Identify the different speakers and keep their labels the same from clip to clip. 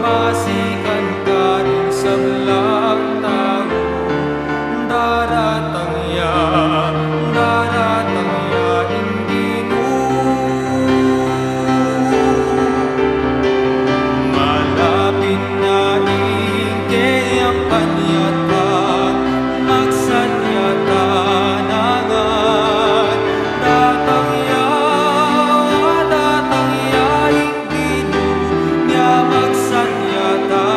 Speaker 1: masikan ka rin sa blang tayo. Daratang ya hindi mo malapit na ingkay ang panyatan, magsadyata nangan. Datang ya hindi mo niya magsadyata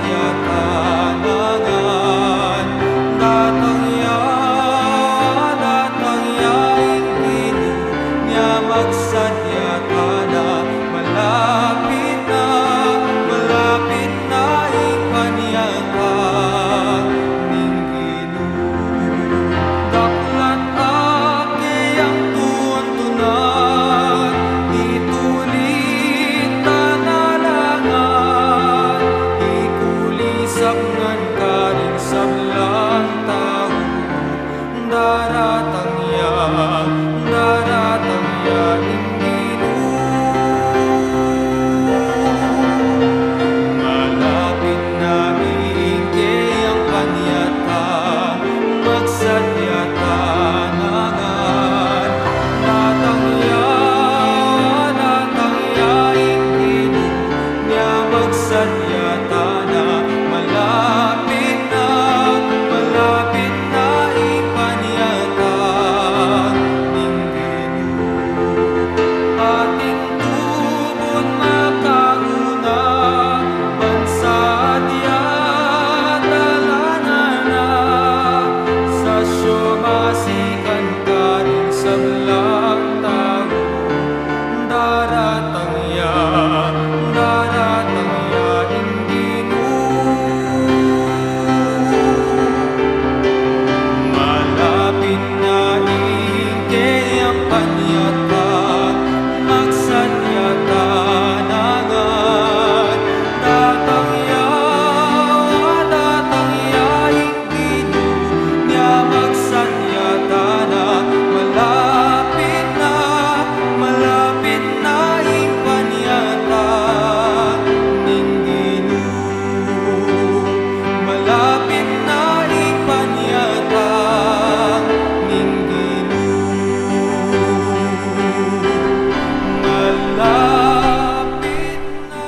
Speaker 1: yatanangan datang yaing kini niya magsadyata na malapit na ipanyatan ning Ginoo. Daklat ake ang tuon-tunan itulit tanalangan ikulisap ngan karing sablang tao daratang ya ing malapit na iingke ang panyata magsadyatanangan datang yaing Ginoo niya magsadyata na malapit na ipanyatan ning Ginoo. Ating tubod makauna bansadya talanana sa syumasikan karing sablang tao daratang ya ing Ginoo. Malapit na iingke ang panyata magsadyatanangan datang yaing Ginoo niya magsadyata na malapit na ipanyatan ning Ginoo. Malapit na ipanyatan ning Ginoo. Malapit na.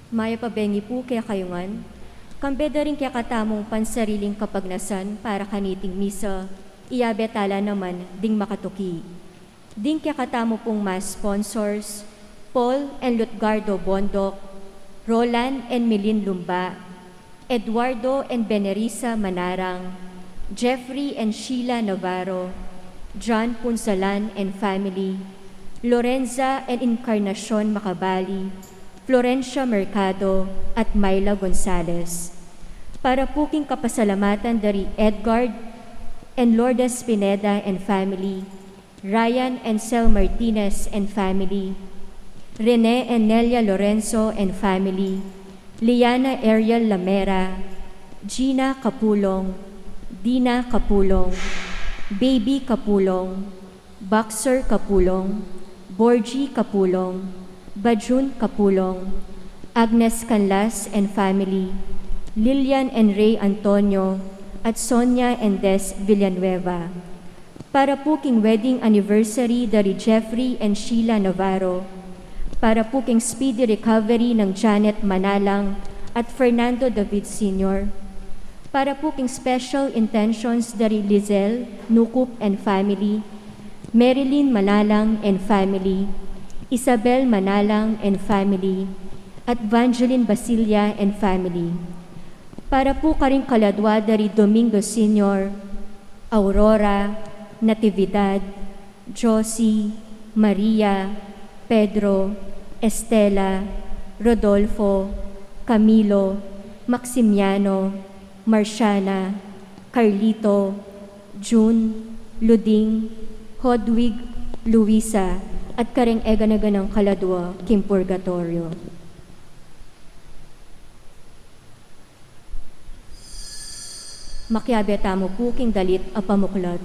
Speaker 2: Maya pabengi po kaya kayungan, kambeda rin kaya katamong pansariling kapagnasan para kaniting misa, iyabetala naman ding makatuki. Ding kaya katamo pong mas sponsors, Paul and Lutgardo Bondok, Roland and Milin Lumba, Eduardo and Benerisa Manarang, Jeffrey and Sheila Navarro, John Punsalan and family, Lorenza and Encarnacion Macabali, Florencia Mercado at Myla Gonzalez. Para puking kapasalamatan dari Edgard and Lourdes Pineda and family, Ryan and Sel Martinez and family, Rene and Nelia Lorenzo and family, Liana Ariel Lamera, Gina Kapulong, Dina Kapulong, Baby Kapulong, Boxer Kapulong, Borgie Kapulong, Bajun Kapulong, Agnes Canlas and family, Lilian and Ray Antonio, at Sonia and Des Villanueva. Para po king wedding anniversary dari Jeffrey and Sheila Navarro. Para po king speedy recovery ng Janet Manalang at Fernando David Sr. Para po king special intentions dari Lizelle, Nukup and family, Marilyn Manalang and family, Isabel Manalang and family, at Vangeline Basilia and family. Para po karing kaladwa dari Domingo Sr., Aurora, Natividad, Josie, Maria, Pedro, Estela, Rodolfo, Camilo, Maximiano, Marciana, Carlito, June, Luding, Hodwig, Luisa, at kareng eganaga ng kaladwa, Kim Purgatorio. Makiabeta mo po king dalit a pamuklad.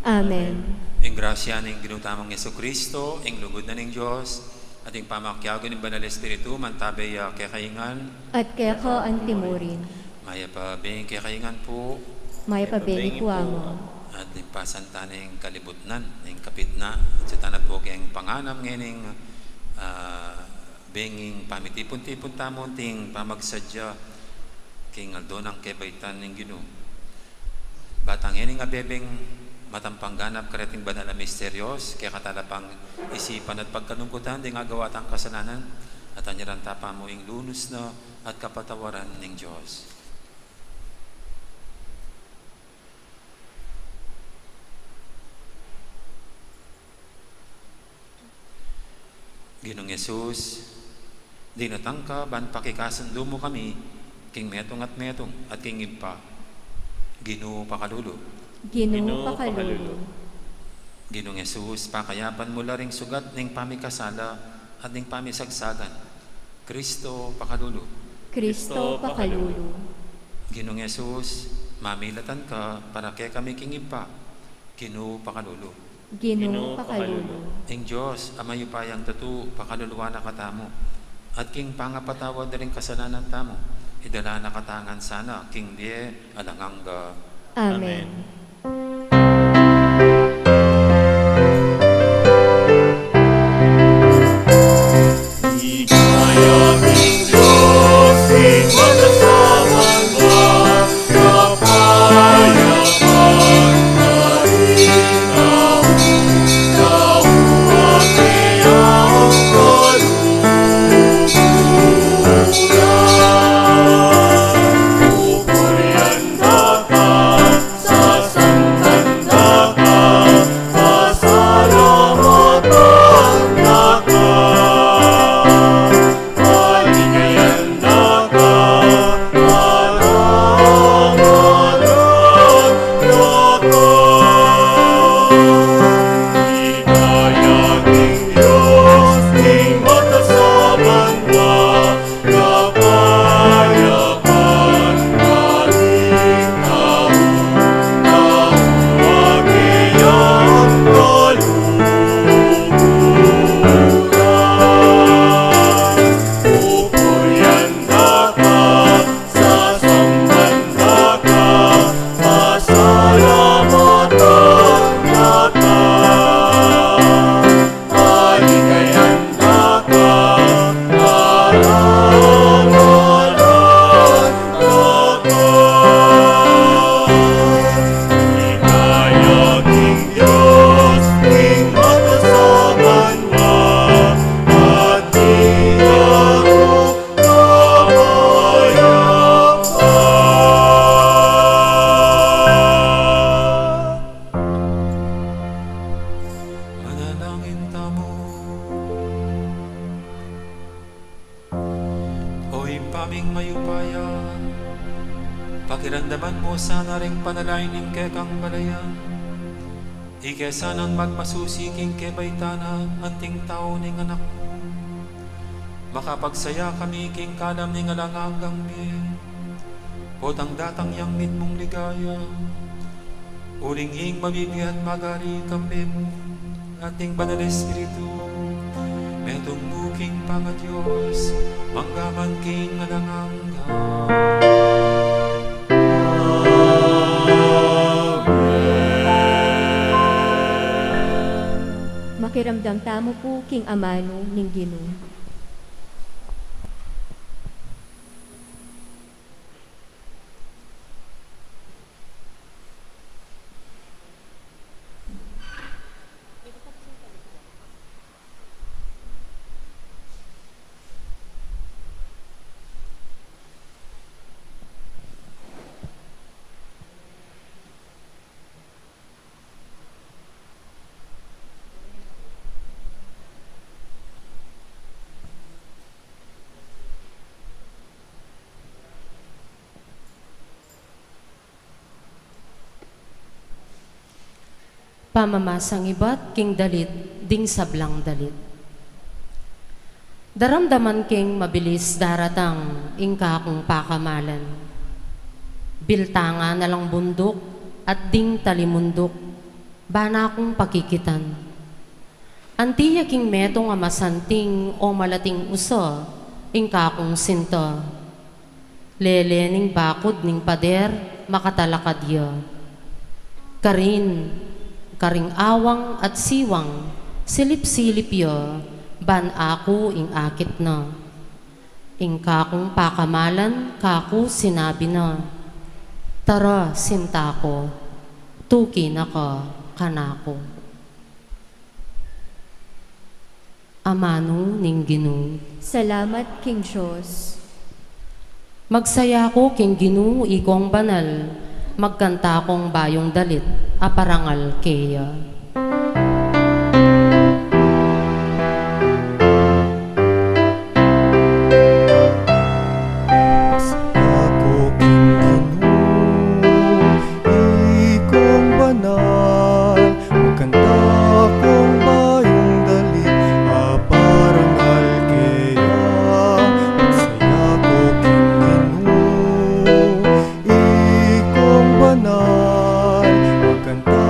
Speaker 2: Amen.
Speaker 3: Ing grasya ng ginutamang Yesu Kristo, ing lugod na ng Diyos, ating pamakyago ng Banal Espiritu, mantabay kekaingan,
Speaker 2: at kaya ka ang timurin.
Speaker 3: maya pa bing kekaingan po,
Speaker 2: May pabengi po amo.
Speaker 3: at di pasanta ng kalibutnan, ng kapitna, at sa tanat po kayang panganam ngayon benging pamitipon-tipon tamon ting pamagsadya king aldo ng kebaitan ng Ginoo. Batang ngayon nga bebeng matampangganap kareting banal na misteryos, kaya katalapang isipan at pagkanungkutan di nga gawa tang kasalanan at anyaran tapa mo ing lunos na at kapatawaran ng Diyos. Ginong Yesus, dinatang ka, ban pakikasundo mo kami, king metong at king impa, Ginoo pakalulo.
Speaker 2: Ginoo pakalulo.
Speaker 3: Ginong Yesus, pakayapan mo laring sugat ning pamikasala at ning pamisagsagan. Kristo pakalulo.
Speaker 2: Kristo pakalulo.
Speaker 3: Ginong Yesus, mamilatan ka para kay kami king impa, Ginoo pakalulo.
Speaker 2: Ginoo pakalulo.
Speaker 3: Ing Diyos, amayupayang tatu, pakaluluwa na katamo. At king pangapatawad na rin kasalanan tamo. Idala na katangan sana, king die, alanganga.
Speaker 2: Amen.
Speaker 3: Paming mayupaya, pakiramdaman mo sana ring panalaining kay kang balayan. Ikesa nang magmasusiking kay baitana, anting tao ning anak mo. Makapagsaya kami king kalam ning alangagang mi. Potang datang yang mit mong ligaya. Uling ing mabibiyat magari kambi mo, ating banal espiritu. Metong buking panga Diyos, manggaman king alanganga.
Speaker 2: Makiramdam tamo po king amano ning Ginoo.
Speaker 4: Pamamasang ibat king dalit, ding sablang dalit. Daramdaman king mabilis daratang ingka kong pakamalan. Biltanga na lang bundok at ding talimundok, bana kong pakikitan. Antiyaking meto nga masanting o malating uso, ingka kong sinto. Lelening bakod ning pader, makatalakadya. Karing awang at siwang, silip-silip yo, ban ako ing akit na. Ingka kong pakamalan, kaku sinabi na. Tara, sinta ko, tuki na ka, kanako. Amano ning Ginoo.
Speaker 2: Salamat, King Diyos.
Speaker 4: Magsaya ko king Ginoo ikong banal, magkanta kong bayong dalit, aparangal keya.
Speaker 1: Ako Ginoo, ikong banal, magkanta kong bayong dali, aparangal keya. Magsaya ko Ginoo, ikong banal, magkanta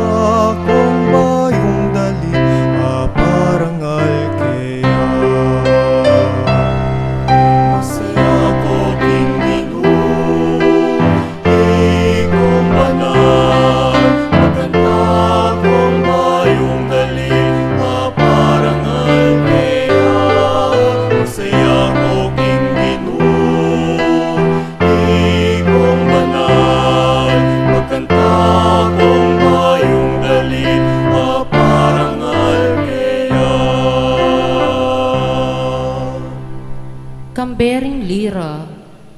Speaker 1: kong bayong dali, aparangal keya. Masaya ko Ginoo, ikong banal, magkanta kong bayong dali, aparangal keya. Masaya ko Ginoo, ikong banal, magkanta kong bayong dali, aparangal keya.
Speaker 4: Kambering lira,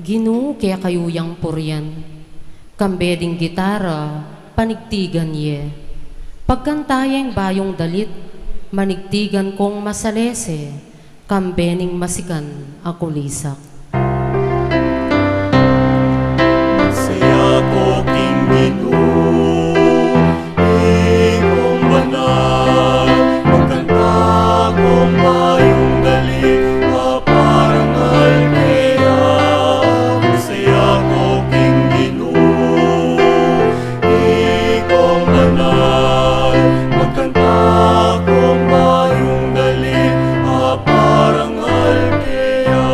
Speaker 4: Ginoo kaya kayuyang puryan. Kambeding gitara, panigtigan ye. Pagkantayang bayong dalit, manigtigan kong masalese, kambening masikan ako lisak.
Speaker 1: Masaya ko Ginoo, ikong banal, magkanta kong bayong dali, aparangal keya. Masaya ko Ginoo, ikong banal, magkanta kong bayong dali, aparangal keya.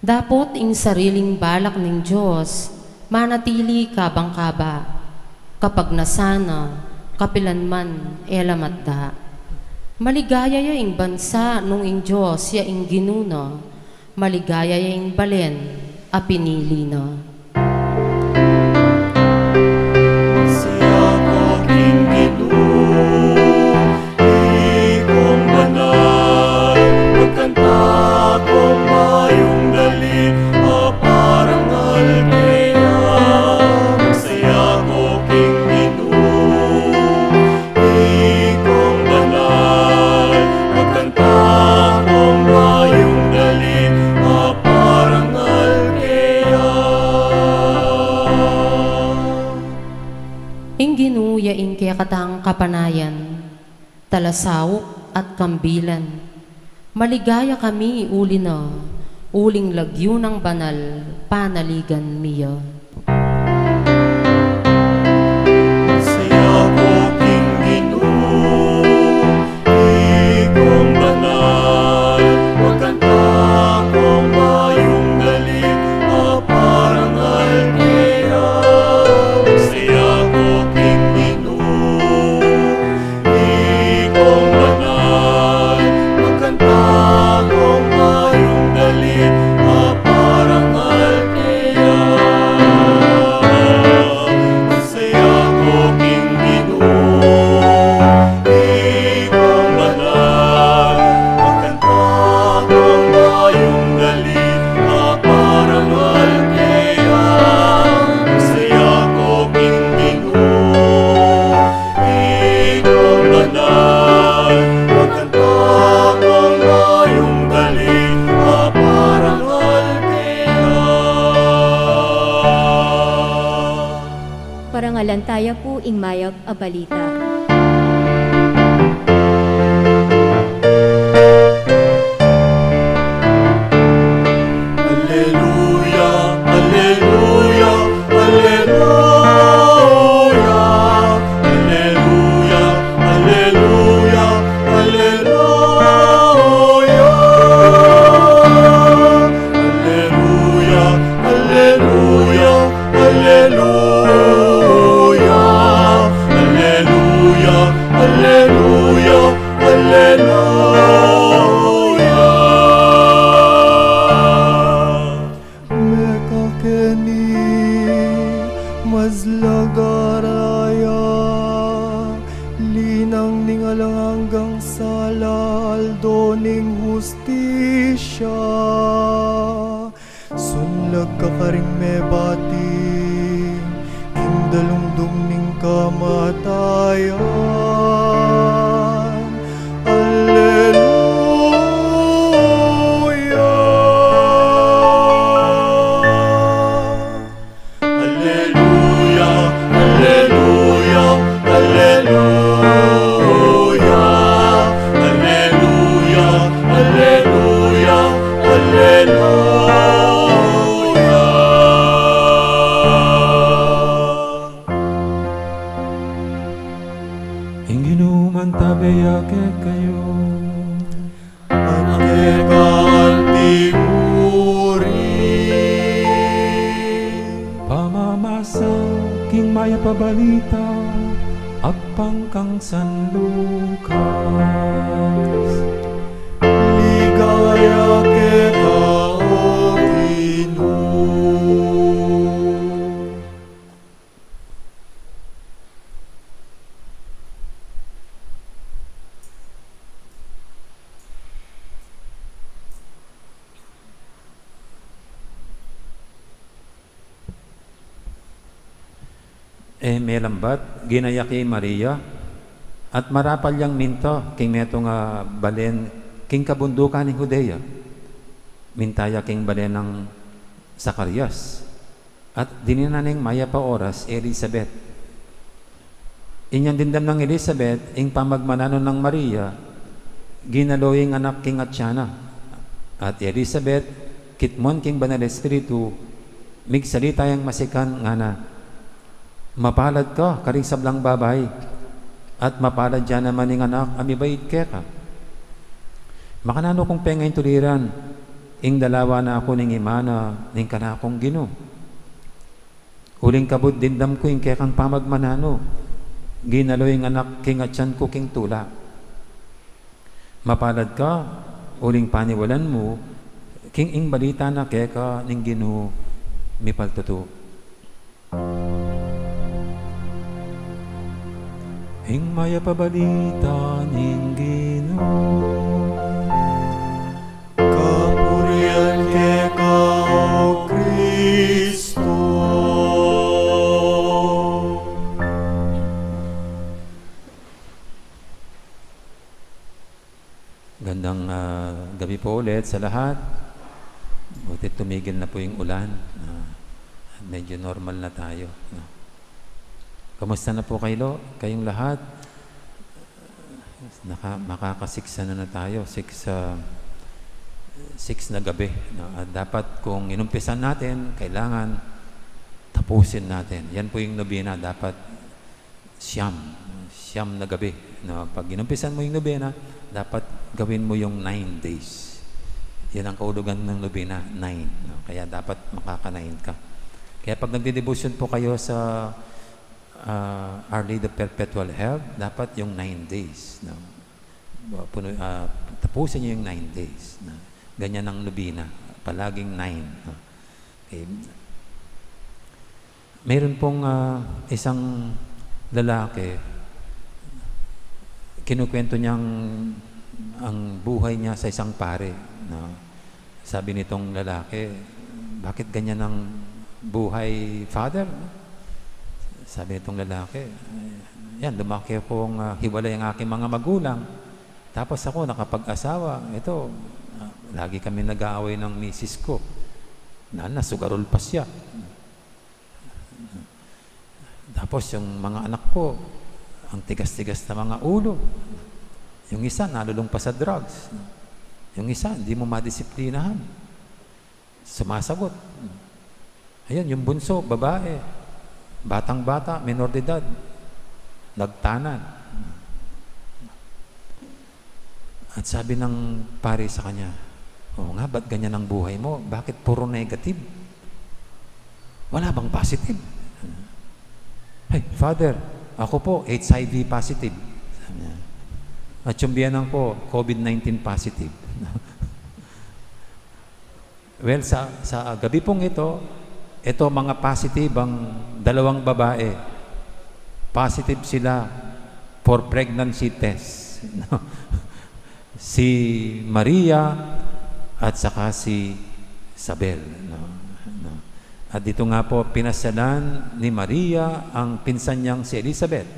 Speaker 4: Dapot ing sariling balak ng Diyos, manatili kabang-kaba. Kapag nasana, kapilanman elamatda. Maligaya ya ing bansa nung ing Diyos ya ing ginuno, maligaya ya ing balen, apinili na.
Speaker 1: Masaya ko Ginoo, ikong banal, magkanta kong bayong dali, aparangal keya. Masaya ko Ginoo, ikong banal, magkanta kong bayong dali, aparangal keya.
Speaker 4: Ing ginuya ing kaya katang kapanayan, talasawok at kambilan. Maligaya kami uli na, uling lagyo ng banal, panaligan miya.
Speaker 1: Masaya ko Ginoo, ikong banal, magkanta kong bayong dali, aparangal keya. Masaya ko Ginoo, ikong banal, magkanta kong bayong dali, aparangal keya. Masaya ko Ginoo, ikong banal, magkanta kong bayong dali, aparangal keya. Masaya ko Ginoo, ikong banal, magkanta kong bayong dali, aparangal keya.
Speaker 2: Parangalantaya po ing mayag a balita.
Speaker 1: Alleluia, alleluia, alleluia, alleluia. Alleluia, Alleluia, Alleluia, Alleluia, Alleluia. Meka keni mazlagaraya, linang ning alang hanggang sala, aldo ning hustisya. Sunlag ka karing mebati, king dalungdong ning kamatayan. Alleluia, Alleluia, Alleluia, Alleluia, Alleluia, Alleluia, Alleluia.
Speaker 3: Ing ginuman tabeyake kayo,
Speaker 1: At kekantimuri,
Speaker 3: pamamasa king maya pabalita, akpang kang Sanlukas.
Speaker 1: ligaya keka o Ginoo.
Speaker 3: May lambat, ginaya kay Maria, at marapal yang minto, king meto nga balen, king kabundukan ni Judea, mintaya king balen ng Zacarias, at dininaning maya pa oras, Elizabeth. Inyang dindam ng Elizabeth, ing pamagmananon ng Maria, ginaloying anak king Atyana, at Elizabeth, kitmon king Banal Espiritu, migsalita yang masikan nga na, mapalad ka, karing sablang babay, at mapalad dyan naman ng anak, amibait ka. Makanano kong pengayin tuliran, ing dalawa na ako ning imana, ning kanakong Ginoo. Huling kabut dindam ko ing kekang pamagmanano, ginalo yung anak king atyan ko king tula. Mapalad ka, huling paniwalan mo, king ing balita na keka ning Ginoo, mipaltuto. Ing maya pabalita ning Ginoo,
Speaker 1: Kapurian keka o Kristo.
Speaker 3: Gandang gabi po ulit sa lahat. Buti tumigil na po yung ulan. Medyo normal na tayo. No? Kamusta na po kayong lahat? Makakasiksa na tayo. 6 na gabi. No? At dapat kung inumpisan natin, kailangan tapusin natin. Yan po yung nobena. Dapat siyam na gabi. No? Pag inumpisan mo yung nobena, dapat gawin mo yung 9 days. Yan ang kaulugan ng nobena, 9. No? Kaya dapat makaka-9 ka. Kaya pag nagde-devotion po kayo sa Our Lady of Perpetual Help, dapat yung 9 days. No? Tapusin niyo yung 9 days. No? Ganyan ang nobena. Palaging 9. No? Okay. Mayroon pong isang lalaki, kinukwento niyang ang buhay niya sa isang pare. No? Sabi nitong lalaki, bakit ganyan ang buhay, Father? Sabi nitong lalaki, yan, lumaki akong hiwalay ang aking mga magulang. Tapos ako nakapag-asawa. Ito, lagi kami nag-aaway ng misis ko. Nasugarol pa siya. Tapos yung mga anak ko, ang tigas-tigas na mga ulo. Yung isa, nalulong pa sa drugs. Yung isa, hindi mo madisiplinahan. Sumasagot. Ayun, yung bunso, babae. Batang-bata, menor de edad. Nagtanan. At sabi ng pare sa kanya, oo nga, ba't ganyan ang buhay mo? Bakit puro negative? Wala bang positive? Hey, Father, ako po HIV positive. Sabi niya. At yung biyanan ko, COVID-19 positive. Well, sa gabi pong ito mga positive, ang dalawang babae, positive sila for pregnancy test. Si Maria at saka si Isabel. At dito nga po, pinasyalan ni Maria ang pinsan niyang si Elizabeth.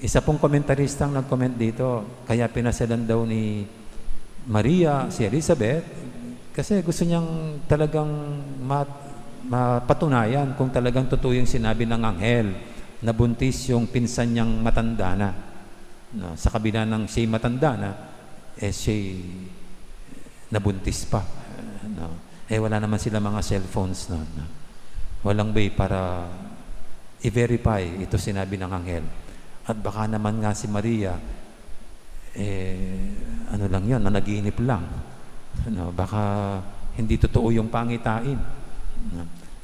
Speaker 3: Isa pong komentaristang nag-comment dito, kaya pinasyalan daw ni Maria si Elizabeth kasi gusto niyang talagang mapatunayan kung talagang totoo yung sinabi ng anghel na buntis yung pinsan niyang matanda na. Sa kabila ng siya'y matanda na, siya'y nabuntis pa. Wala naman sila mga cellphones na. Walang way para i-verify ito sinabi ng anghel. At baka naman nga si Maria, ano lang yan, nanaginip lang. Baka hindi totoo yung pangitain.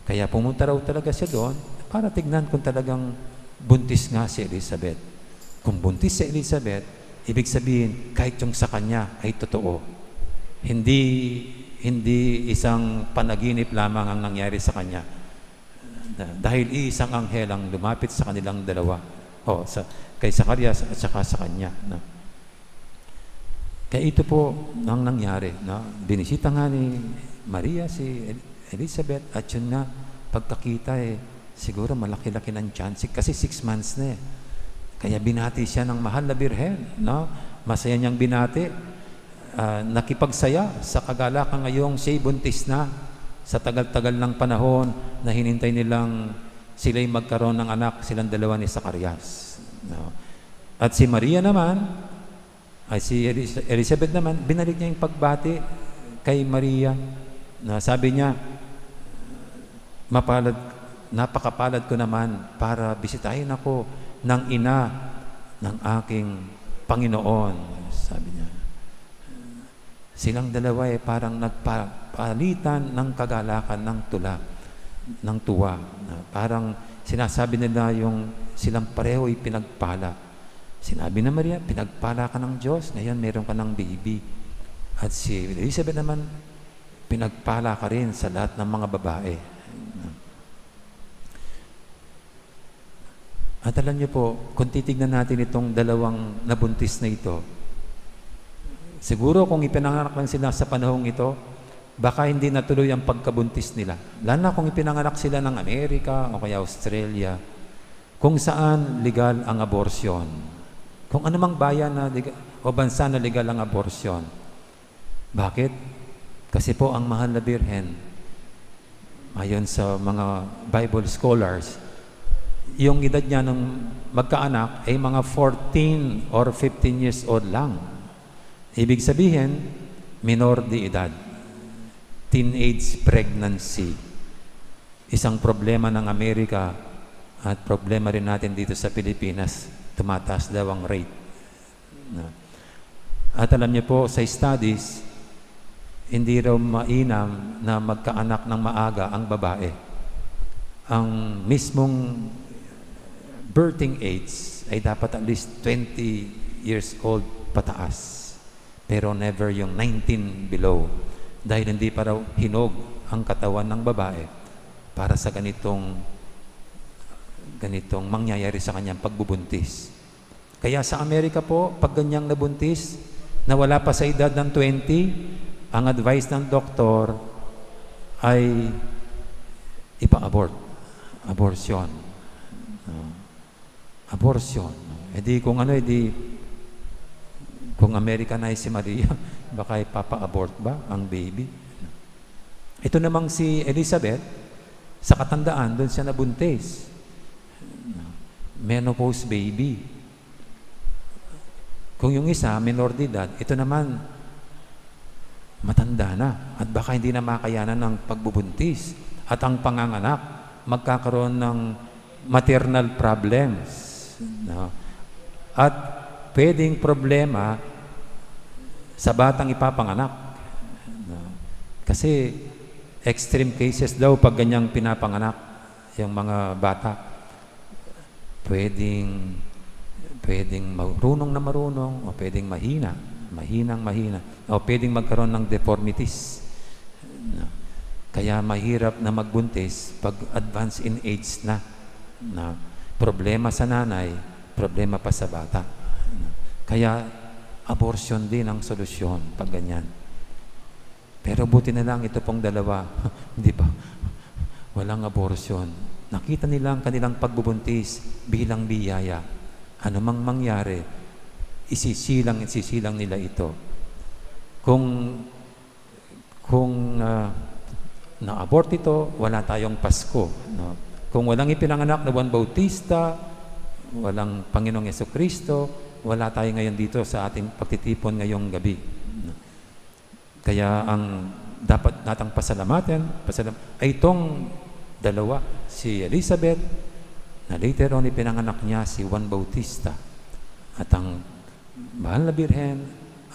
Speaker 3: Kaya pumunta raw talaga siya doon para tignan kung talagang buntis nga si Elizabeth. Kung buntis si Elizabeth, ibig sabihin kahit yung sa kanya ay totoo. Hindi isang panaginip lamang ang nangyari sa kanya. Dahil isang anghel ang lumapit sa kanilang dalawa. Kay Zacarias at saka sa kanya. Kaya ito po ang nangyari. Binisita nga ni Maria si Elizabeth at yun nga, pagkakita siguro malaki-laki ng chance kasi 6 months na Kaya binati siya ng mahal na birhen. Masaya niyang binati. Nakipagsaya sa kagalakan ngayong siya'y buntis na sa tagal-tagal ng panahon na hinintay nilang sila'y magkaroon ng anak, silang dalawa ni Zacarias. At si Maria naman, si Elizabeth naman, binalik niya yung pagbati kay Maria na sabi niya, napakapalad ko naman para bisitahin ako ng ina ng aking Panginoon. Sabi niya. Silang dalawa parang nagpalitan ng kagalakan ng tuwa. Parang sinasabi nila yung silang pareho ay pinagpala. Sinabi na Maria, pinagpala ka ng Diyos, ngayon meron ka ng baby. At si Elizabeth naman, pinagpala ka rin sa lahat ng mga babae. At alam niyo po, kung titignan natin itong dalawang nabuntis na ito, siguro kung ipinanganak lang sila sa panahong ito, baka hindi natuloy ang pagkabuntis nila. Lalo na kung ipinanganak sila ng Amerika o kaya Australia, kung saan legal ang abortion. Kung anumang bayan na o bansa na legal ang abortion. Bakit? Kasi po ang mahal na birhen, ayon sa mga Bible scholars, yung edad niya nung magkaanak ay mga 14 or 15 years old lang. Ibig sabihin, minor de edad. Teenage pregnancy. Isang problema ng Amerika at problema rin natin dito sa Pilipinas. Tumataas daw ang rate. At alam niyo po, sa studies, hindi raw mainam na magkaanak ng maaga ang babae. Ang mismong birthing age ay dapat at least 20 years old pataas. Pero never yung 19 below. Dahil hindi pa raw hinog ang katawan ng babae para sa ganitong mangyayari sa kanyang pagbubuntis. Kaya sa Amerika po, pag ganyang nabuntis, na wala pa sa edad ng 20, ang advice ng doktor ay ipa-abort. Abortion. Abortion. Kung Americanized si Maria, baka ipapa-abort ba ang baby? Ito namang si Elizabeth, sa katandaan, doon siya nabuntis. Menopause baby. Kung yung isa, minor de edad, ito naman, matanda na. At baka hindi na makayanan ng pagbubuntis. At ang panganganak, magkakaroon ng maternal problems. At pwedeng problema sa batang ipapanganak. Kasi extreme cases daw pag ganyang pinapanganak yung mga bata. Pwedeng marunong na marunong, o pwedeng mahinang mahina, o pwedeng magkaroon ng deformities. Kaya mahirap na magbuntis pag advance in age na problema sa nanay, problema pa sa bata. Kaya abortion din ang solusyon pag ganyan. Pero buti na lang ito pong dalawa, di ba? Walang abortion. Nakita nila ang kanilang pagbubuntis bilang biyaya. Ano mang mangyari, isisilang nila ito. Kung na-abort ito, wala tayong Pasko. No? Kung walang ipinanganak na Juan Bautista, walang Panginoong Jesucristo, wala tayo ngayon dito sa ating pagtitipon ngayong gabi. Kaya ang dapat natang pasalamatan ay itong dalawa, si Elizabeth, na later on ipinanganak niya si Juan Bautista, at ang Mahal na Birhen,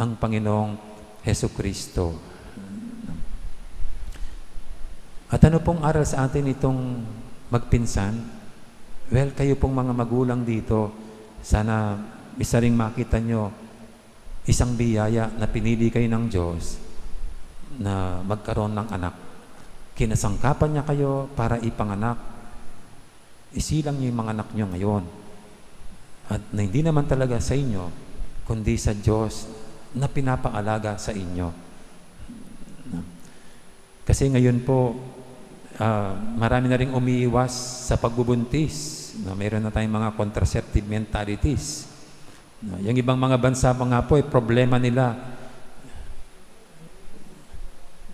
Speaker 3: ang Panginoong Jesucristo. At ano pong aral sa atin itong magpinsan? Well, kayo pong mga magulang dito, sana isa ring makita nyo isang biyaya na pinili kayo ng Diyos na magkaroon ng anak. Kinasangkapan niya kayo para ipanganak. Isilang niyo yung mga anak niyo ngayon. At na hindi naman talaga sa inyo, kundi sa Diyos na pinapaalaga sa inyo. Kasi ngayon po, marami na rin umiiwas sa pagbubuntis. Mayroon na tayong mga contraceptive mentalities. Yung ibang mga bansa pa nga po, problema nila,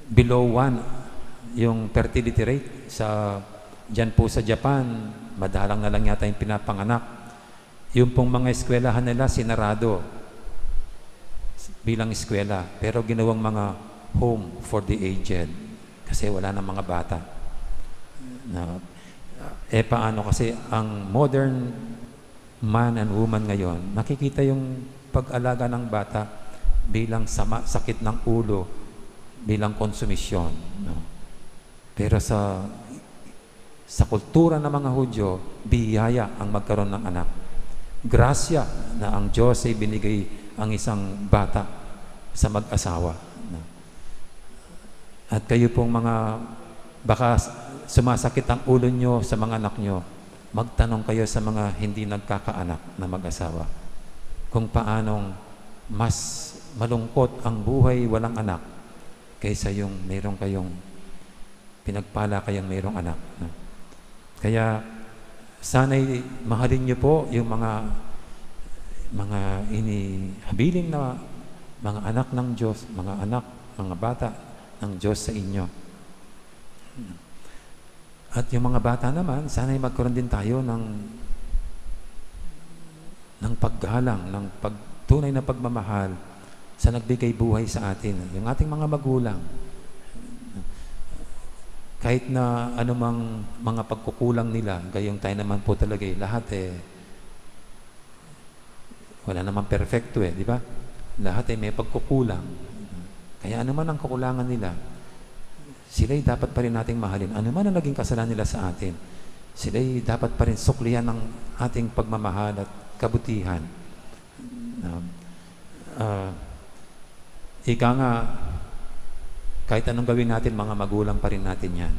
Speaker 3: below 1 yung fertility rate. Diyan po sa Japan, madalang na lang yata yung pinapanganak. Yung pong mga eskwelahan nila, sinarado bilang eskwela, pero ginawang mga home for the aged kasi wala na mga bata. Paano kasi ang modern man and woman ngayon, nakikita yung pag-alaga ng bata bilang sakit ng ulo, bilang konsumisyon. Pero sa kultura ng mga Hudyo, biyaya ang magkaroon ng anak. Grasya na ang Diyos ay binigay ang isang bata sa mag-asawa. At kayo pong mga baka sumasakit ang ulo nyo sa mga anak nyo, magtanong kayo sa mga hindi nagkakaanak na mag-asawa kung paanong mas malungkot ang buhay walang anak kaysa yung mayroong kayong pinagpala kayong mayroong anak. Kaya sana'y mahalin nyo po yung mga inihabiling na mga anak ng Diyos, mga bata ng Diyos sa inyo. At yung mga bata naman, sana'y magkaroon din tayo ng paggalang, ng tunay na pagmamahal sa nagbigay buhay sa atin, yung ating mga magulang. Kahit na anumang mga pagkukulang nila, gayong tayo naman po talaga lahat wala namang perfecto di ba? Lahat may pagkukulang. Kaya anuman ang kakulangan nila, sila'y dapat pa rin nating mahalin. Anuman ang naging kasalanan nila sa atin, sila'y dapat pa rin suklihan ng ating pagmamahal at kabutihan. Ika nga, kahit anong gawin natin, mga magulang pa rin natin yan.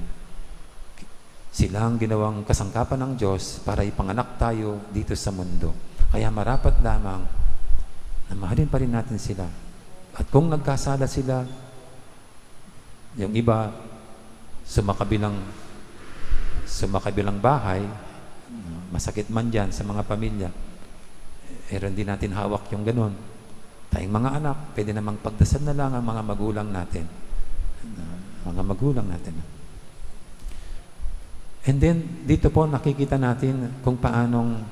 Speaker 3: Sila ang ginawang kasangkapan ng Diyos para ipanganak tayo dito sa mundo. Kaya marapat lamang na mahalin pa rin natin sila. At kung nagkasala sila, yung iba sumakabilang bahay, masakit man dyan sa mga pamilya, hindi natin hawak yung ganun. Tayong mga anak, pwede namang pagdasal na lang ang mga magulang natin. And then, dito po nakikita natin kung paanong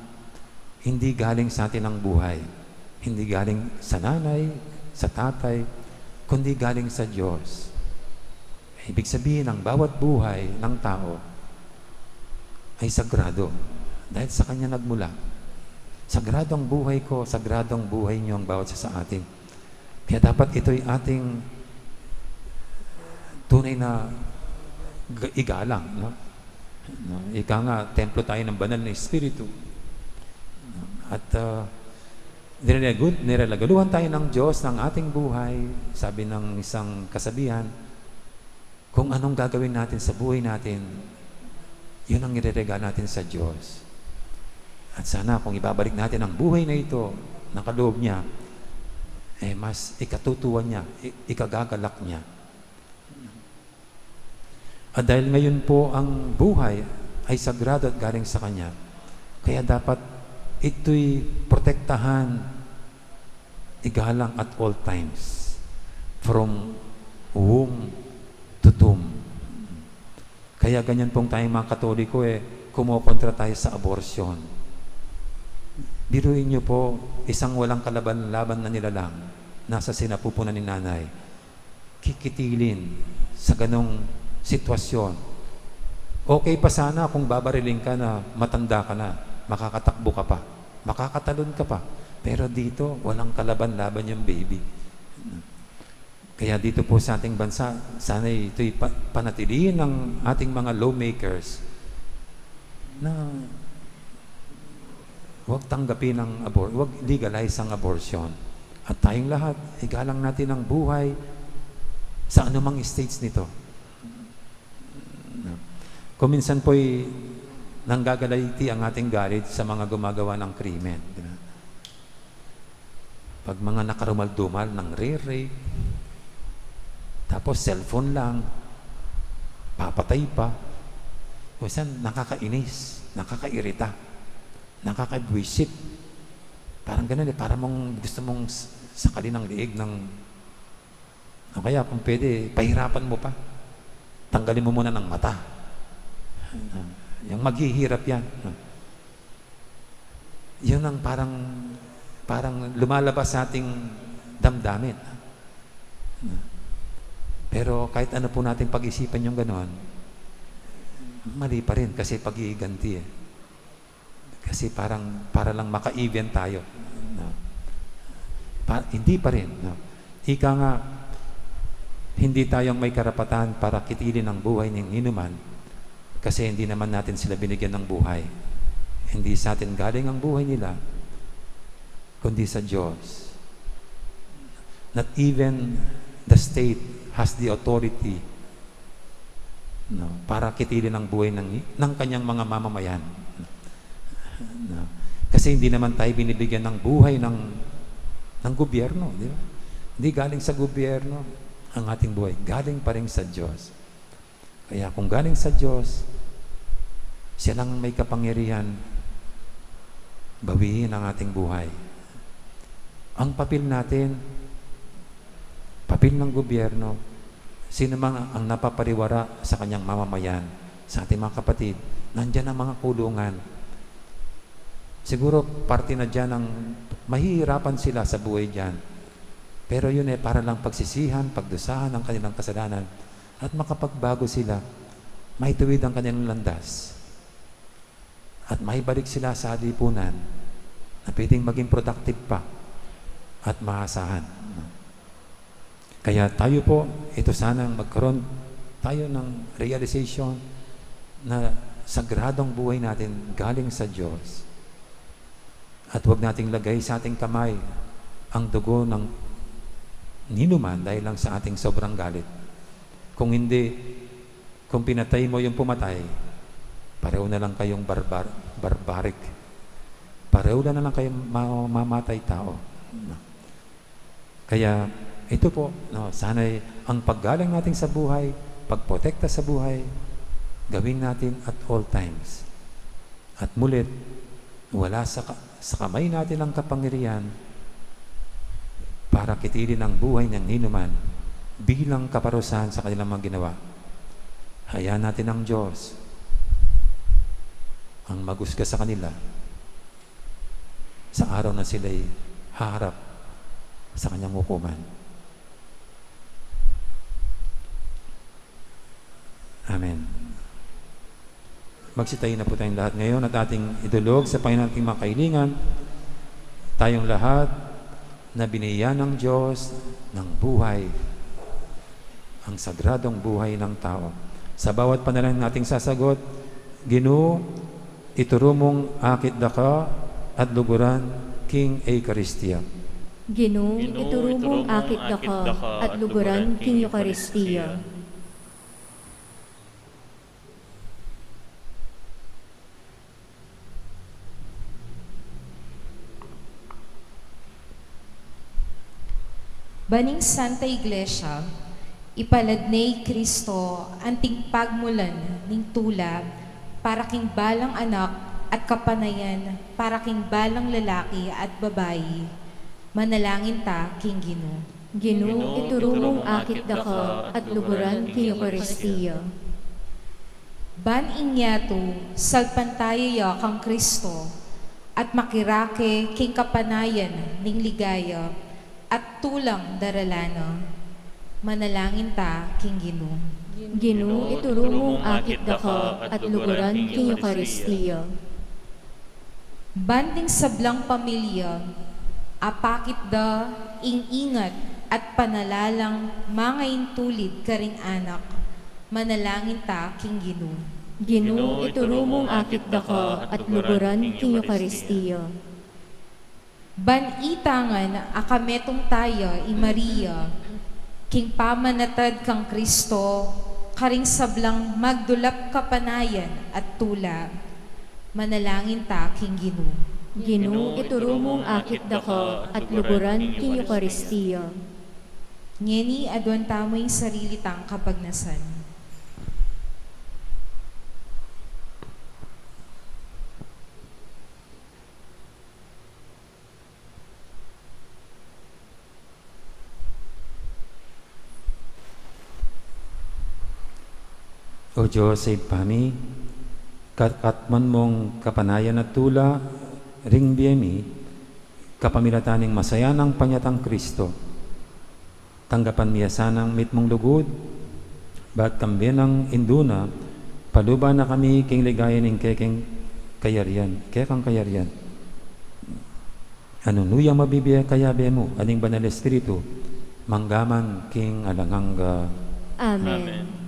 Speaker 3: hindi galing sa atin ang buhay. Hindi galing sa nanay, sa tatay, kundi galing sa Diyos. Ibig sabihin, ang bawat buhay ng tao ay sagrado. Dahil sa Kanya nagmula. Sagrado ang buhay ko, sagrado ang buhay niyo, ang bawat sa atin. Kaya dapat ito'y ating tunay na igalang. No? No? Ika nga, templo tayo ng banal na Espiritu. At nirelagaluhan tayo ng Diyos ng ating buhay. Sabi ng isang kasabihan, kung anong gagawin natin sa buhay natin, yun ang ireregalo natin sa Diyos. At sana kung ibabalik natin ang buhay na ito, nakaloob niya, mas ikatutuwa niya, ikagagalak niya. At dahil ngayon po ang buhay ay sagrado at galing sa Kanya, kaya dapat ito'y protektahan, igalang at all times, from womb to tomb. Kaya ganyan pong tayong mga Katoliko kumokontra tayo sa abortion. Biruin niyo po, isang walang kalaban-laban na nilalang, nasa sinapupunan ni nanay, kikitilin sa ganong sitwasyon. Okay pa sana kung babariling ka na matanda ka na, makakatakbo ka pa, makakatalon ka pa. Pero dito, walang kalaban-laban yung baby. Kaya dito po sa ating bansa, sana ito'y panatilihin ng ating mga lawmakers na huwag tanggapin huwag legalize ang abortion. At tayong lahat, igalang natin ang buhay sa anumang states nito. Kung minsan po'y nanggagalayti ang ating galit sa mga gumagawa ng krimen. Pag mga nakarumal-dumal ng rape, tapos cellphone lang, papatay pa. Minsan nakakainis, nakakairita, nakakabwisit. Parang ganun parang gusto mong sakalin ang liig ng o kaya kung pwede, pahirapan mo pa. Tanggalin mo muna ng mata. Yung maghihirap yan. Yun ang parang lumalabas sa ating damdamin. Pero kahit ano po natin pag-isipan yung gano'n, mali pa rin kasi pag-iiganti Kasi para lang maka-event tayo. No? Hindi pa rin. No? Ika nga, hindi tayong may karapatan para kitilin ang buhay ng inuman kasi hindi naman natin sila binigyan ng buhay. Hindi sa atin galing ang buhay nila, kundi sa Diyos. Not even the state has the authority para kitilin ang buhay ng kanyang mga mamamayan. Kasi hindi naman tayo binibigyan ng buhay ng gobyerno, di ba? Hindi galing sa gobyerno ang ating buhay, galing pa rin sa Diyos. Kaya kung galing sa Diyos, siya lang may kapangyarihan bawiin ang ating buhay. Ang papel natin, papel ng gobyerno, sino man ang napapariwara sa kanyang mamamayan, sa ating mga kapatid, nandyan ang mga kulungan. Siguro parte na dyan ang mahihirapan sila sa buhay dyan. Pero yun para lang pagsisihan, pagdusahan ang kanilang kasalanan at makapagbago sila, maituwid ang kanilang landas at maibalik sila sa lipunan na pwedeng maging productive pa at maasahan. Kaya tayo po, ito sanang magkaroon tayo ng realization na sagradong buhay natin galing sa Diyos. At huwag nating lagay sa ating kamay ang dugo ng ninuman dahil lang sa ating sobrang galit. Kung hindi, kung pinatay mo yung pumatay, pareho na lang kayong barbaric. Pareho na lang kayong mamatay tao. Kaya ito po, sana'y ang paggalang natin sa buhay, pagprotekta sa buhay, gawin natin at all times. At mulit, wala sa kamay natin ang kapangyarihan para kitilin ang buhay ng ninuman bilang kaparusahan sa kanilang mga ginawa. Hayaan natin ang Diyos ang magusga sa kanila sa araw na sila'y haharap sa kanyang hukuman. Amen. Magsitayin na po tayong lahat ngayon at ating idulog sa Panginoon ating mga kahilingan. Tayong lahat na binigyan ng Diyos ng buhay, ang sagradong buhay ng tao. Sa bawat panalangin nating sasagot, Ginoo, ituro mong akit daka at luguran King Eucharistia.
Speaker 2: Ginoo, ituro mong akit daka at luguran king Eucharistia.
Speaker 5: Baning Santa Iglesia, ipalad ni Kristo anting pagmulan ning tula para king balang anak at kapanayan para king balang lalaki at babayi. Manalangin ta king Ginoo.
Speaker 2: Ginoo, ituro mong akit daka at luguran king Eucharistia.
Speaker 5: Ban inyato salpantaya kang Kristo at makirake king kapanayan ning ligaya at tulang daralana. Manalangin ta king Ginoo.
Speaker 2: Ginoo, ituro mong akit daka at luguran king Eucharistia.
Speaker 5: Banding sablang pamilya, apakit da ingat at panalalang mga intulid karing anak. Manalangin ta king Ginoo.
Speaker 2: Ginoo, ituro mong akit daka at luguran king Eucharistia.
Speaker 5: Ban itangan akametong tayo i Maria, king pamanatad kang Kristo, karing sablang magdulap kapanayan at tula. Manalangin ta king Ginoo.
Speaker 2: Ginoo, ituro mong akit daka at luguran king Eucharistia.
Speaker 5: Ngeni adwan tamo yung sarili tang kapagnasan.
Speaker 3: O Diyos, save kami, katman mong kapanayan at tula, ring biyemi, kapamilataning masaya ng panyatang Kristo. Tanggapan miya sanang mitmong lugod, ba't kambi ng induna, paluba na kami king ligayan ng kekang kayarian. Anunuya mabibiya kayabe mo, aning banal espiritu, manggaman king alanganga.
Speaker 2: Amen.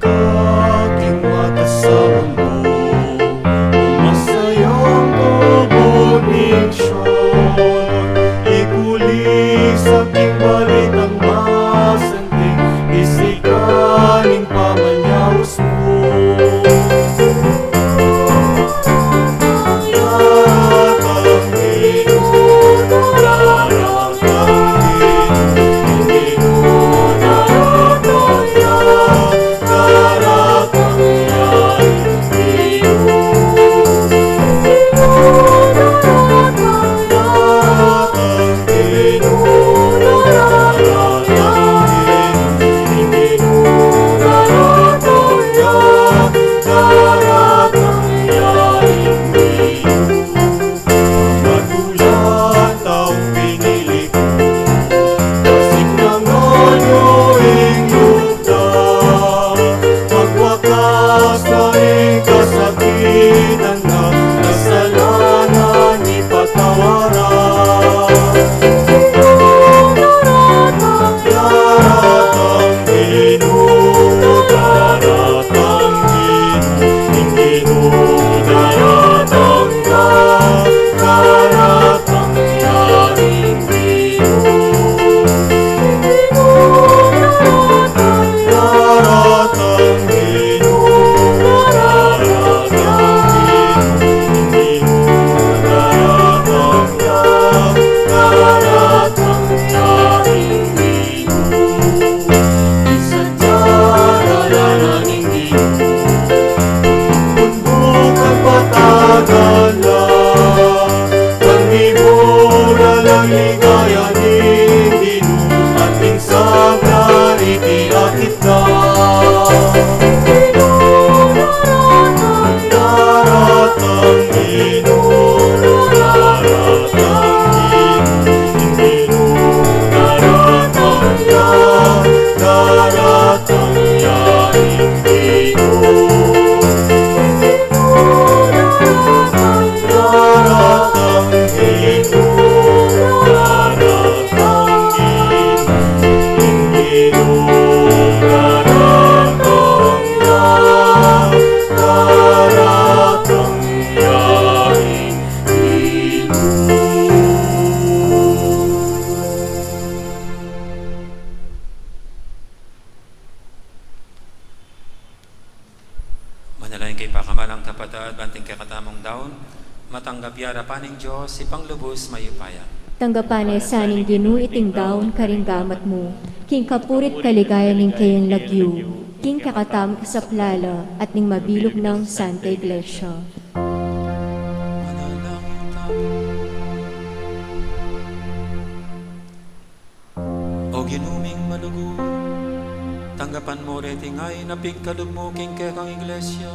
Speaker 1: Kaking mata sa mundo, masayang kabuning syon. Ikuli sa aking balitang masanting, isikaning pamanyaws mo. Daratang Ginoo, daratang Ginoo, daratang
Speaker 3: Manalangin kay pakamalang kapatid, banting kay katamong daon, matanggap yara paning Diyos, ipanglubos mayupaya.
Speaker 2: Tanggapan ay saning ginuiting daon karinggamat mo, king kapurit kaligaya ning kayong lagyu, king kakatam kasaplala at ning mabilog ng Santa Iglesia.
Speaker 3: Manalangin kami. O ginuming malugo, tanggapan mo reting ay napigkalog mo king kekang iglesia.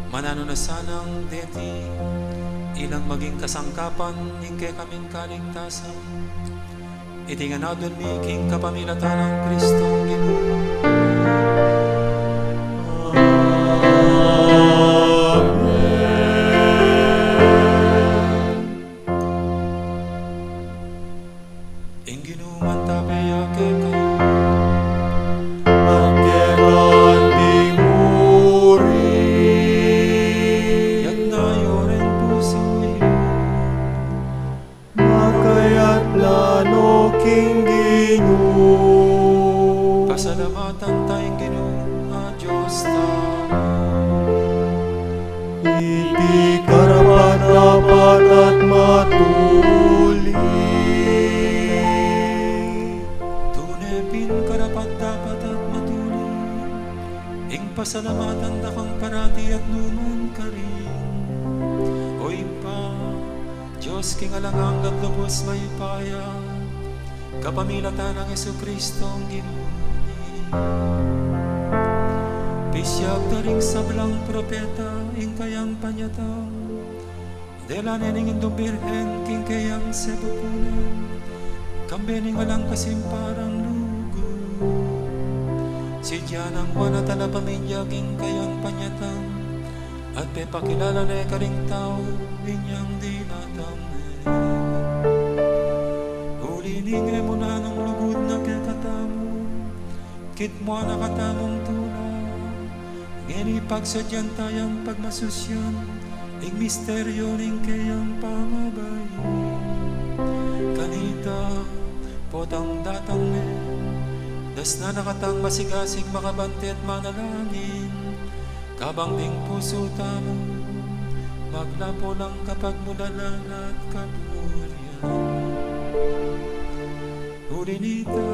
Speaker 3: Manano na sanang deti, ilang maging kasangkapan ning kekamin kaligtasan. Itinganadon mi king kapamilatan ng Kristong Ginoo. Ing ginuman tapaya kekang pasalamatan tayong Ginoo nga Diyos tayo.
Speaker 1: Iti karapat-dapat at matuli.
Speaker 3: Tunepin karapat-dapat at matuli, ing pasalamatan da kang parati at numan ka rin. O impa, Diyos king alangang gaglubos mayupaya, kapamilatan ng Jesucristong Ginoo. Pisyag taring sablang propeta, ing kayang panyatang, dela nening indong birhen, king kayang sepupunan, kambening walang kasimparang lugo. Si Diyanang wana tala pamilyag, ing kayang panyatang, at pepakilala na karing tao, inyang dinatang. Ulining mo na ng lugod na kekatamo, kit mo nakatamong tula, ngeni pagsadyan tayang pagmasusyan, ing misteryo ning kayang pangabay. Kanita, potang datang das na nakatang masigasig makabante at manalangin, kabang ding puso tamo, maglapo lang kapag mulalan at kapurian. Ulinita,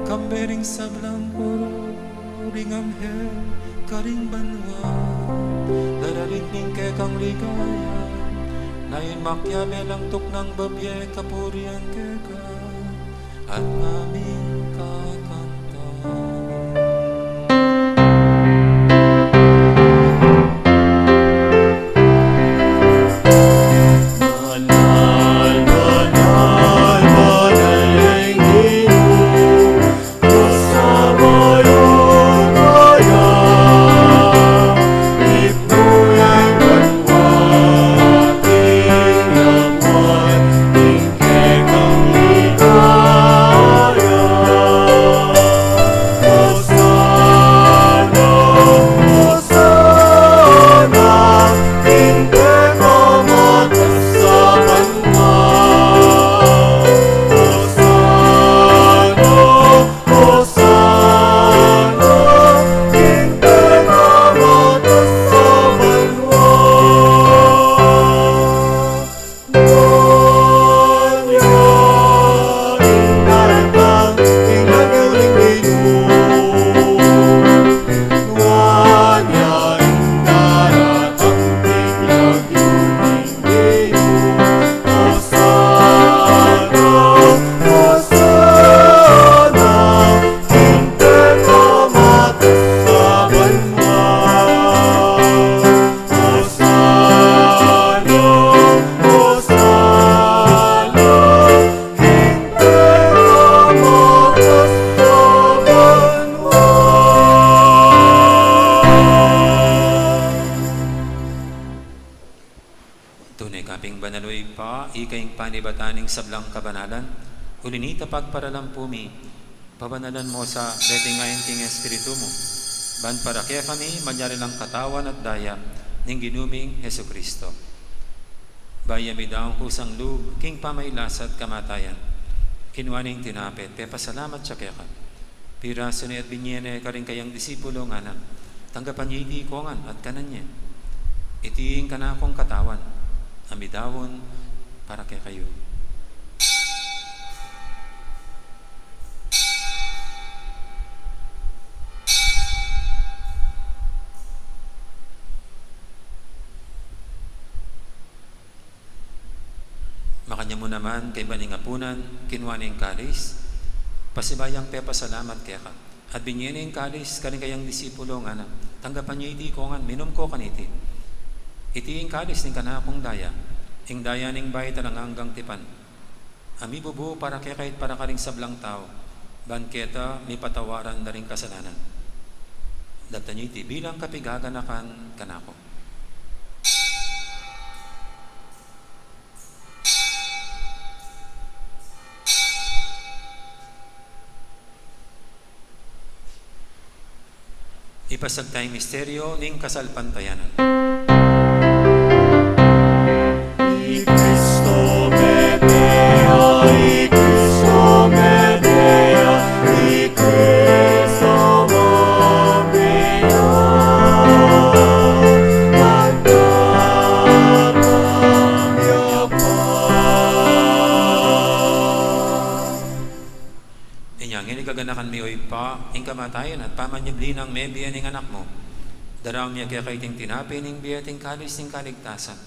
Speaker 3: kambering sablang kuro, ring anghel, karing banwa, daraling ning kekang ligaya, nain makyabe lang tuk ng babye kapurian keka, at naming kakanta. Ikaing panibataning sablang kabanalan, ulinita pagparalang pumi, pabanalan mo sa letingayin king Espiritu mo, ban para kaya kami, manyari lang katawan at daya, ning ginuming Jesucristo. Bayami daong kusang lub, king pamaylasat kamatayan. Kinuaning tinapet, te pasalamat siya kaya ka. Piraso ni at binyene ka rin kayang disipulo nga na. Tanggapan niya iti kongan at kanan niya. Itiing ka na akong katawan. Amidawon para kay kayo. Makanya mo naman kay baning apunan, kinuha ning kalis, pasibayang pe pasalamat kaya ka. At binyen ning kalis, kaling kayang disipulo nga na, tanggapan niyo iti kongan, minom ko kaniti. Iti ing kalis ning kanakong daya, ing daya ning bayit ang hanggang tipan. Ami bubu para kaya kahit para karing sablang tao, banketa, may patawaran na ring kasalanan. Dapta niyo iti bilang kapigaganakan kanako. Ipasag tayong misteryo ning kasalpantayanan.
Speaker 1: I Cristo Medea, I Cristo Medea, I Cristo Medea. Magdadamya pa.
Speaker 3: Inyang inigaganakan mi oy pa, ing kamatayan at pamanyabli ng may biya ning anak mo. Daraw miya kaya kaiting tinapi ning biya ting kalis ning kaligtasan.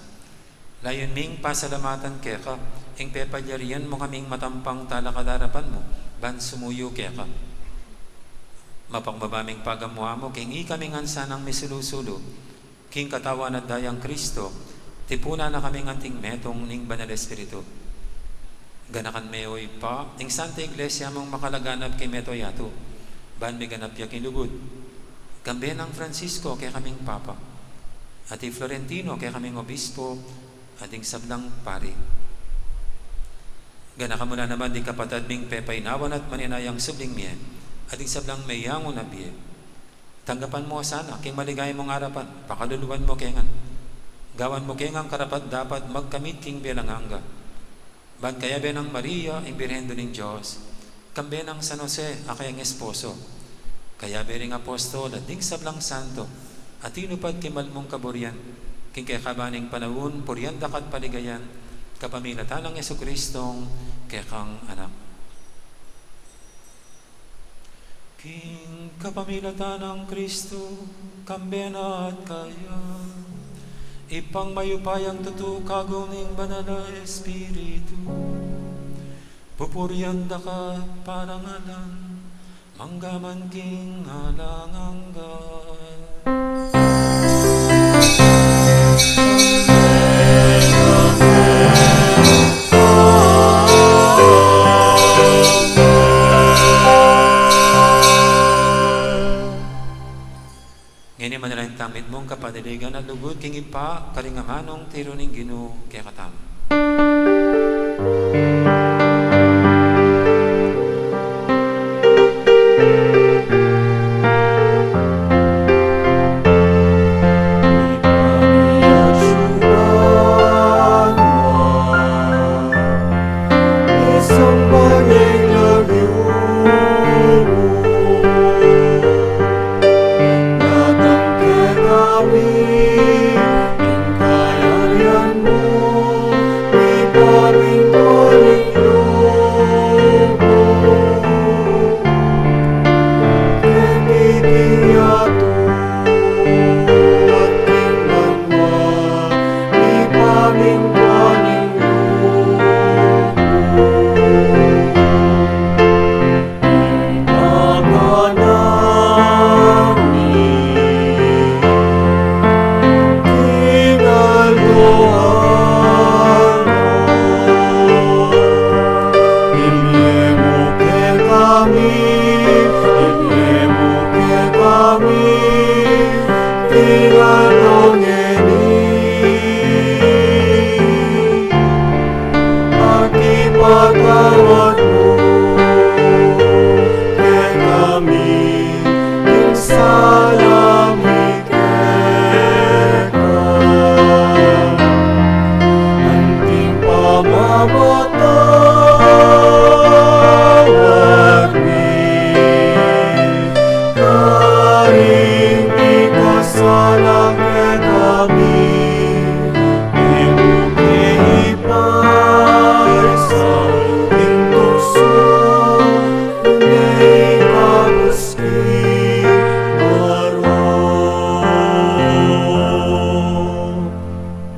Speaker 3: Layon ming pasalamatan kaya ka, ing pepadyarian mo kaming matampang talakadarapan mo, ban sumuyo kaya ka. Mapakmabaming pagamuha mo, king ikaming ansanang misulusulo, king katawan at dayang Kristo, tipuna na kaming anting metong ning banal espiritu. Ganakan meoy pa, ing Santa Iglesia mong makalaganap kay meto yato, ban may ganap ya kinlugod. Kambe ng Francisco kay kaming Papa, at Florentino kay kaming Obispo, ating sablang pari. Ganakan mo na naman di kapatad ming pepaynawan at maninayang subling miye, ating sablang mayangon na biye. Tanggapan mo sana, king maligay mong harapan, pakaluluan mo kengan. Gawan mo kengang karapat dapat magkamit king bilanganga. Ban kaya benang Maria, ang Birhendo ng Diyos, kambe ng San Jose, akayang esposo, kaya bering apostol at ding sablang santo, at inupad kimal mong kaburian, king kaya kabaning panahon, puryan dakat paligayan, kapamilatan ng Jesucristong kaya kang anak. King kapamilatan ng Kristo, kambe na at kaya, ipang mayupayang tutukagaw ning banal na Espiritu. Pupurianda ka parangalan, manggaman king alanganggan. Ngayon naman na lang tamit mong kapadiligan at lugod king ipa karingamanong tiro ning Ginoo kaya katam.
Speaker 1: Ikaw pinapatawad mi, karing ikasalang ke kami, ibukipay sa intukso, unay kabuski araw.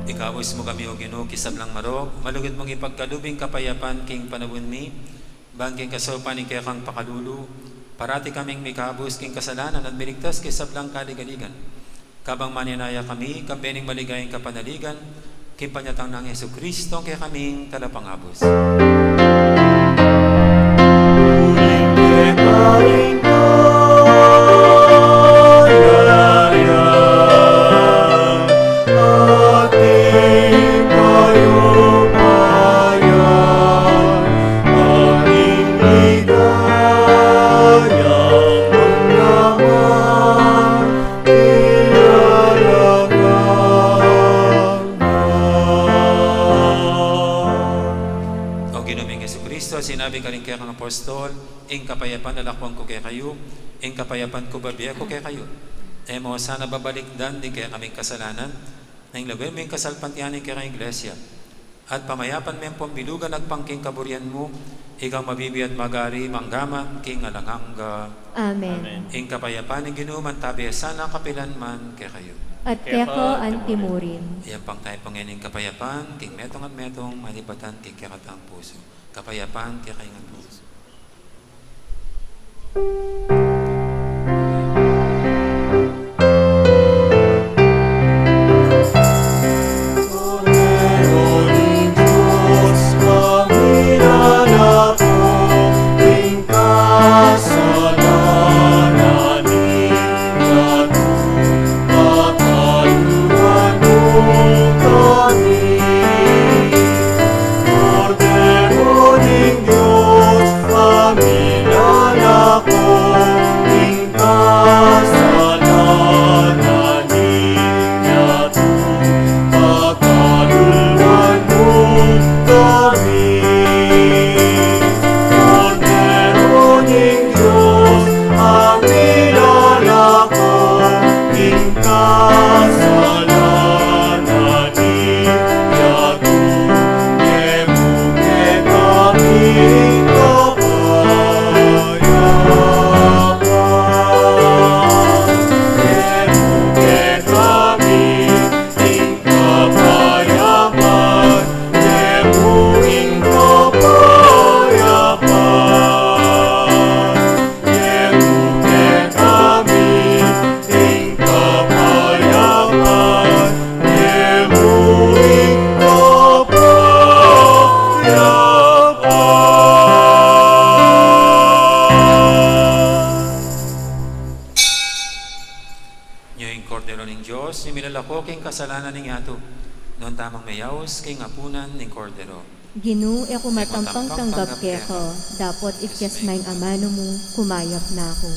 Speaker 3: Ikawis mo kami o Ginoo kisab lang marok, malugod mong ipagkalubing kapayapan king panawin mi, bangking kasopan ing kaya kang pakalulu, parati kaming mikabus king kasalanan at biligtas kisab lang kaligaligan. Kabang maninaya kami, kampening maligayang kapanaligan, king panyatang ng Yesu Kristo kaya kaming talapangabos.
Speaker 1: Uling karing kayayan, ating kayumayan, ating ligayang panglaman, ilalagam.
Speaker 3: O Ginoong Yesu Kristo, sinabi ka rin kaya kang apostol, ing kapayapan alakwang ko kaya kayo, ing kapayapan ko babiya ko kaya kayo. Emo sana babalikdan di kaya kaming kasalanan, nang lagay mo yung kasalpantianin kaya kang iglesia. At pamayapan mo yung pambilugan nagpangking kaburian mo, ikaw mabibiyat magari manggama king alangangga.
Speaker 2: Amen.
Speaker 3: Ing kapayapan ng Ginoo man tabi sana kapilan man kaya kayo.
Speaker 2: At keko antimurin.
Speaker 3: Iyan pang tayo pangining kapayapan, king metong at metong malipatan king kakatang puso. Kapayapan kaya kayo ng puso.
Speaker 1: Panginoon Diyos, kami nanako, ing kasalanan nato, pataluan mo kami. Cordero ng Diyos, kami nanako, ing kasalanan nato, pataluan mo kami. Cordero ng Diyos, kami nanako, ing kasalanan nato, ngemuke kami kapayapan, ngemuing kapayapan, ngemuke kami ing kapayapan, ngemuing kapayapan.
Speaker 3: Nyo yung kordero ng Diyos, yung milalako king kasalanan ng yato, noon tamang mayaos king apunan ng kordero.
Speaker 2: Ginu e kumatampang tanggap keko, dapat ikyas maing amano mo, kumayap na ako.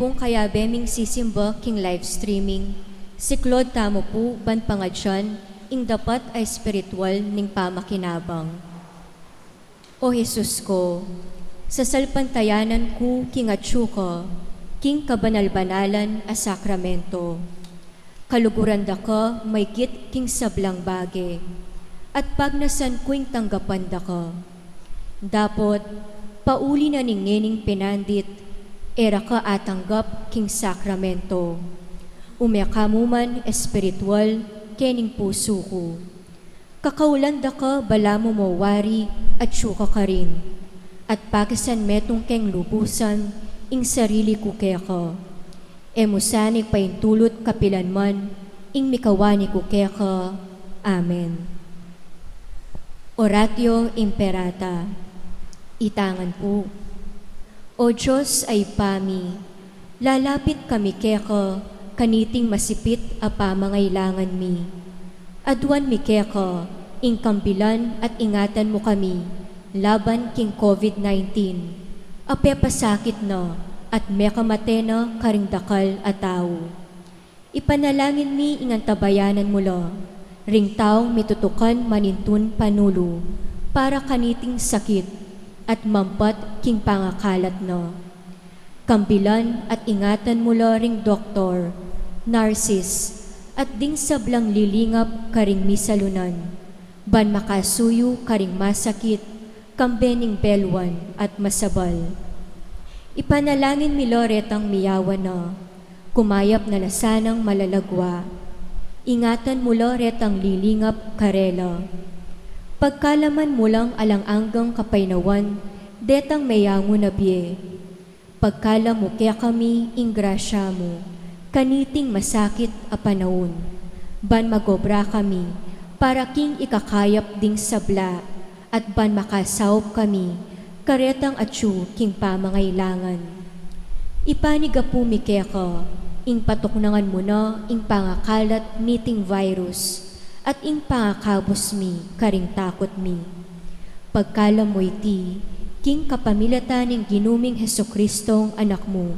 Speaker 2: pong kaya beming sisimba king live streaming. Si Claude tamo po ban pangadyan, ing dapat ay spiritual ning pamakinabang. O Jesus ko, sa salpantayanan ko king atsuka, king kabanal-banalan a sakramento. Kaluguran da ka, may kit king sablang bage, at pagnasan ko'y tanggapan da ka. Dapot, pauli na ningening pinandit, era ka atanggap king sakramento. Umyakamuman espiritual, kening puso ko. Kakaulan da ka, bala mo mawari, at syuka ka rin. At pakisan metong keng lubusan, ing sarili ko kaya ka. Emusanik paintulot kapilan man, ing mikawani ko kaya ka. Amen. Oratio Imperata. Itangan po. O Diyos ay pami, lalapit kami kaya ka, kaniting masipit a pamangailangan mi. Aduan mi kaya ka, ing kambilan at ingatan mo kami, laban king COVID-19. Apepasakit na at mekamate na karing dakal at tao. Ipanalangin mi ingantabayanan mo lo, ring taong mitutukan manintun panulo, para kaniting sakit at mampat king pangakalat na. Kambilan at ingatan mo lo ring doktor, narsis, at ding sablang lilingap karing misalunan, ban makasuyo karing masakit, kambening belwan at masabal. Ipanalangin mi Loretang miyawan na, kumayap na lasanang malalagwa. Ingatan mo Loretang lilingap karela. Pagkalaman mo lang alang-anggang kapainawan, detang mayango na biye. Pagkala mo kaya kami ingrasya mo, kaniting masakit a panahon. Ban magobra kami, para king ikakayap ding sabla, at ban makasawop kami, karetang atsu king pamangailangan. Ipaniga po mi kaya ka, ing patuknangan mo na, ing pangakalat niting virus, at ing pangakabos mi, karing takot mi. Pagkala mo iti, king kapamilatan ng ginuming Hesukristong anak mo,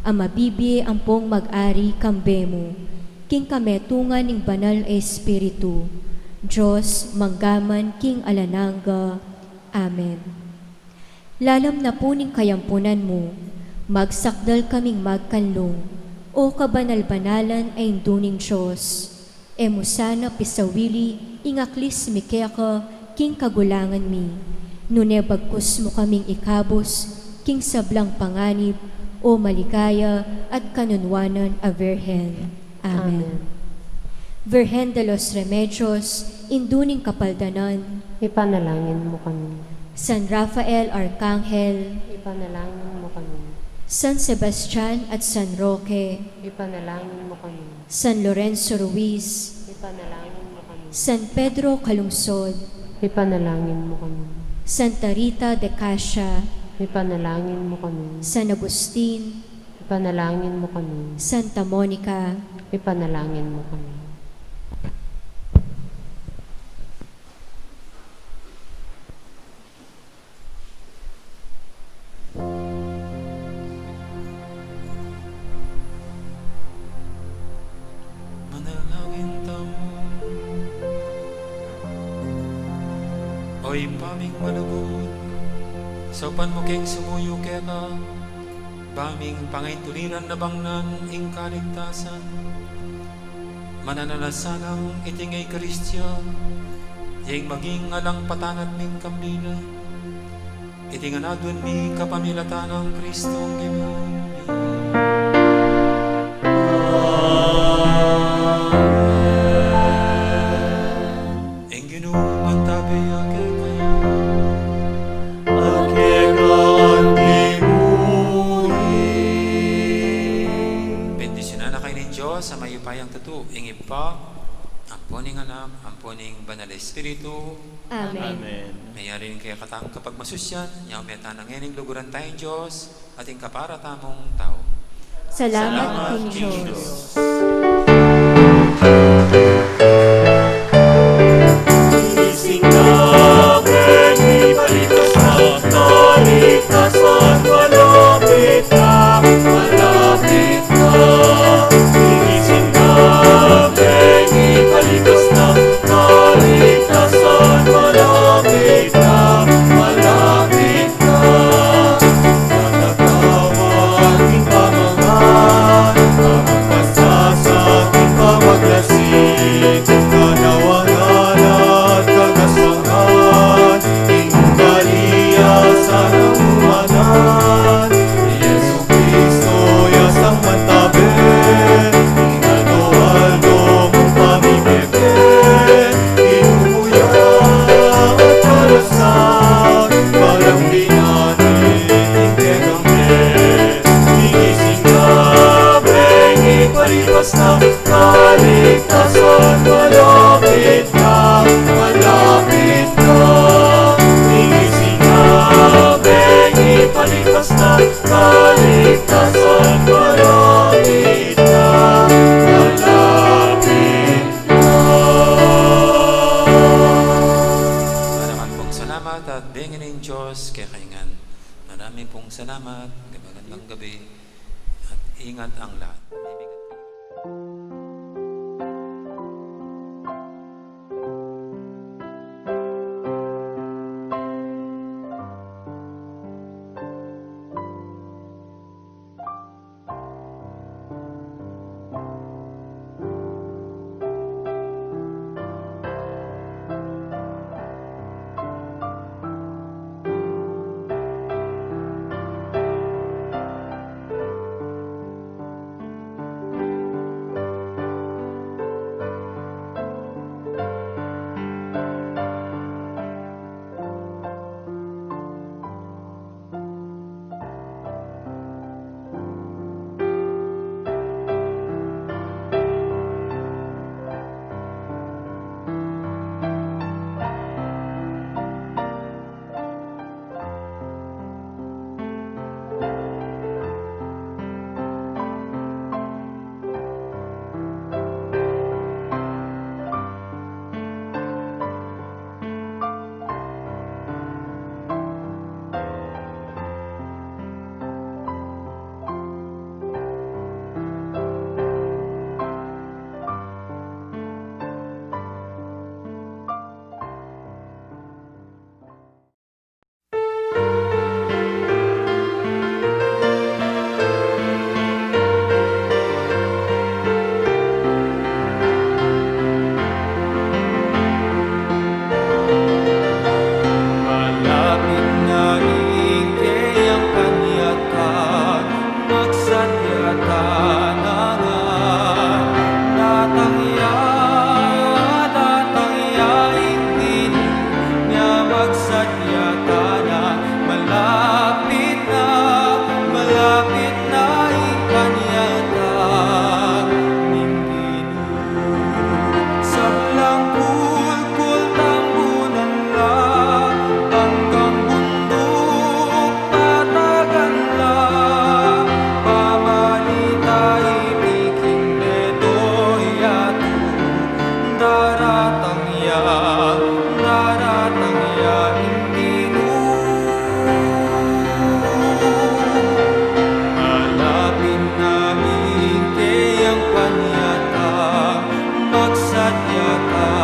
Speaker 2: ang mabibiye ang pong mag-ari kambe mo, king kametungan ng banal espiritu, Diyos manggaman king alananga. Amen. Lalam na po ning kayampunan mo, magsakdal kaming magkanlong, o kabanal-banalan ay induning Diyos. Emusana pisawili, ingaklis mikeka, king kagulangan mi. Nunebagkus mo kaming ikabos, king sablang panganib, o maligaya at kanunwanan a Virhen. Amen. Virhen de los Remedios, induning kapaldanan,
Speaker 4: Ipanalangin mo kami.
Speaker 2: San Rafael Arcangel,
Speaker 4: Ipanalangin mo kami.
Speaker 2: San Sebastian at San Roque,
Speaker 4: Ipanalangin mo kami.
Speaker 2: San Lorenzo Ruiz,
Speaker 4: Ipanalangin mo kami.
Speaker 2: San Pedro Calungsod,
Speaker 4: Ipanalangin mo kami.
Speaker 2: Santa Rita de Cascia,
Speaker 4: Ipanalangin mo kami.
Speaker 2: San Agustin,
Speaker 4: Ipanalangin mo kami.
Speaker 2: Santa Monica,
Speaker 4: Ipanalangin mo kami.
Speaker 3: Manalangin tamo, oy paming malugod, sopan mo keng sumuyo kaya ka, paming pangaituliran na bangnan ing kaligtasan, mananalasanang itingay Kristya, yung maging alang patanat ming kambila, itinganadun mi kapamilatan ng Kristong Ginoo. Ang Ginoo mantabi agad kayo, bendisyonan na kayo ng Diyos sa mayupayang tutu, ing ipa, amponing anak, amponing banal espiritu.
Speaker 2: Amen.
Speaker 3: Mayari rin kaya katang kapag masusyan, yaw meta ng ening luguran tayong Diyos, ating kaparatamong tao.
Speaker 2: Salamat King Diyos.
Speaker 1: Ising namin, ibalikas na kaligtasan, malapit na, malapit
Speaker 3: bengin ng Diyos, kaya kaingan. Maraming pong salamat, magandang gabi, at ingat ang lahat.
Speaker 1: Malapit na ingkay ang panyata, magsadyata